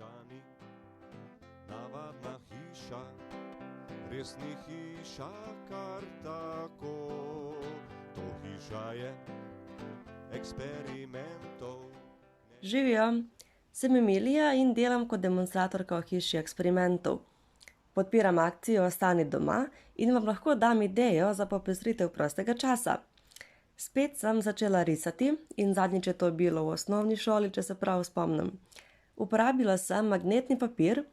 Hišani, navadna hiša, res ni hiša kar tako. To hiša je eksperimentov. Živijo, sem Emilija in delam kot demonstratorka v hiši eksperimentov. Podpiram akcijo Ostani doma in vam lahko dam idejo za popestritev prostega časa. Spet sem začela risati in zadnjič je to bilo v osnovni šoli, če se prav spomnim. Uporabila sem magnetni papir,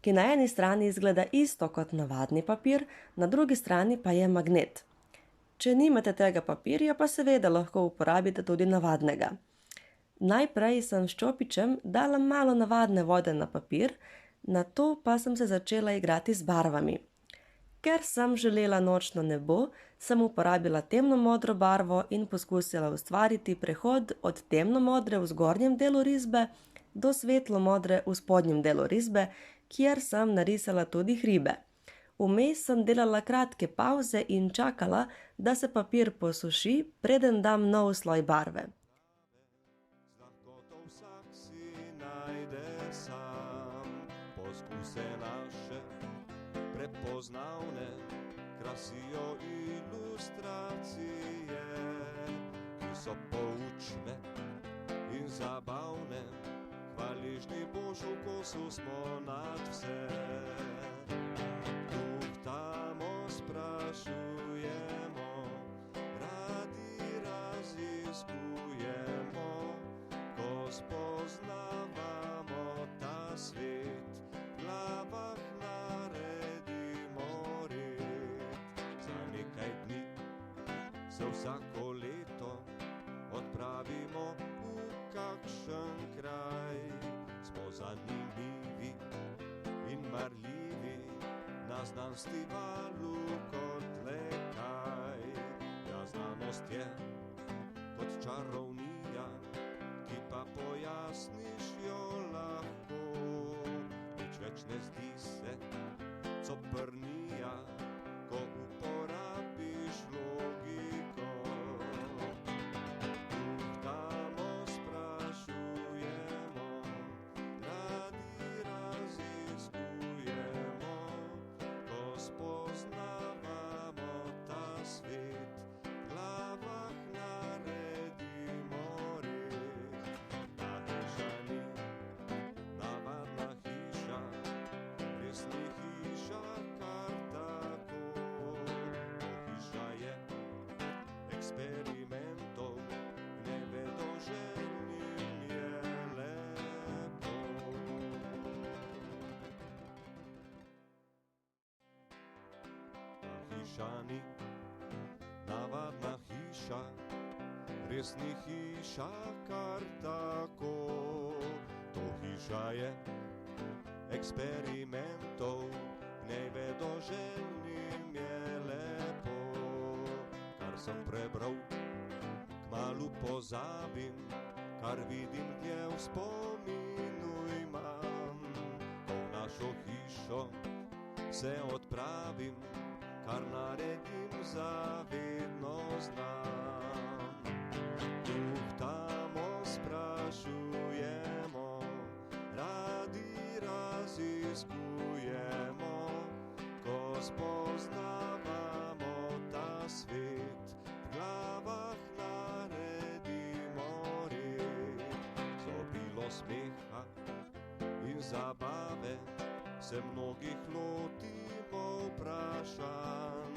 ki na eni strani izgleda isto kot navadni papir, na drugi strani pa je magnet. Če nimate tega papirja, pa seveda lahko uporabite tudi navadnega. Najprej sem s čopičem dala malo navadne vode na papir, nato pa sem se začela igrati z barvami. Ker sem želela nočno nebo, sem uporabila temnomodro barvo in poskusila ustvariti prehod od temnomodre v zgornjem delu risbe do svetlomodre v spodnjem delu risbe, kjer sem narisala tudi hribe. Vmes sem delala kratke pavze in čakala, da se papir posuši, preden dam nov sloj barve. Z lahkoto vsak si najde sam poskuse naše, prepoznavne, krasijo ilustracije, ki so poučne in zabavne. Hvaležni Bož, v kosu smo nad vse. Tuhtamo, sprašujemo, radi raziskujemo, ko spoznavamo ta svet, v glavah naredimo red. Za nekaj dni se vsako leto odpravimo v kakšen kraj. Smo zanimivi in marljivi, na znanstvevalu kot le kaj. Ja, znanost je kot čarovnija, ki pa pojasniš jo lahko. Nič več ne zdi se coprnija, ko uporabiš logiko. Tuhtamo, sprašujemo, radi raziskujemo, ko spoznavamo ta svet, v glavah naredimo red. Ta hiša ni navadna hiša, res ni hiša kar tako. To hiša je eksperimentov, nevedoželjnim je lepo. Ta hiša ni navadna hiša, res ni hiša kar tako. To hiša je eksperimentov, nevedoželjnim je lepo. Kar sem prebral, kmalu pozabim, kar vidim, kje v spominu imam. Ko v našo hišo se odpravim, kar naredim, zavedno znam. Tuhtamo, sprašujemo, radi raziskujemo, ko spoznavamo ta svet, v glavah naredimo red. Z obilo smeha in zabave se mnogih lotimo vprašanj.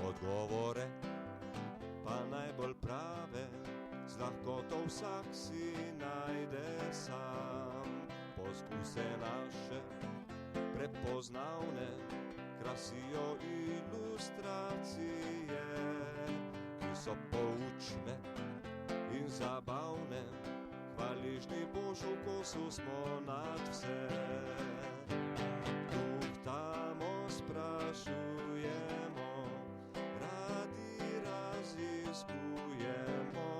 Odgovore pa najbolj prave, z lahkoto vsak si najde sam. Poskuse naše, prepoznavne, krasijo ilustracije, ki so poučne in zabavne. Hvaležni Bož, v kosu smo nad vse. Tuhtamo, sprašujemo, radi raziskujemo,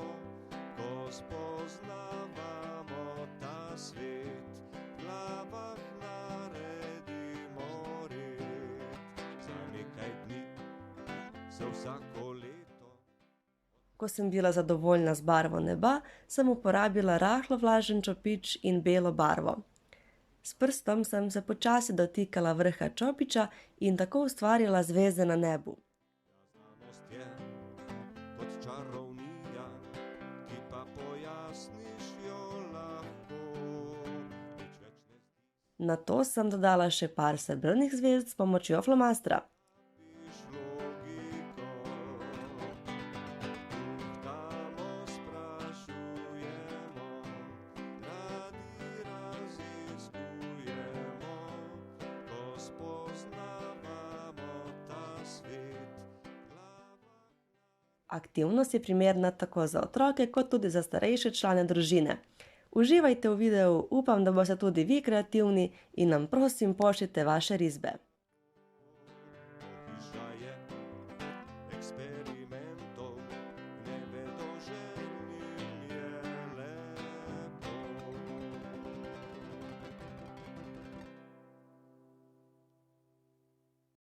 ko spoznavamo ta svet, v glavah naredimo red. Za nekaj dni se vsako leto. Ko sem bila zadovoljna z barvo neba, sem uporabila rahlo vlažen čopič in belo barvo. S prstom sem se počasi dotikala vrha čopiča in tako ustvarila zveze na nebu. Znanost je kot čarovnija, ki pa pojasniš jo lahko. Nič več ne Nato sem dodala še par srebrnih zvezd s pomočjo flomastra. zdiš logiko. Tuhtamo, sprašujemo, radi raziskujemo, ko spoznavamo ta svet. Aktivnost je primerna tako za otroke kot tudi za starejše člane družine. Uživajte v videu, upam, da boste tudi vi kreativni in nam prosim pošljite vaše risbe.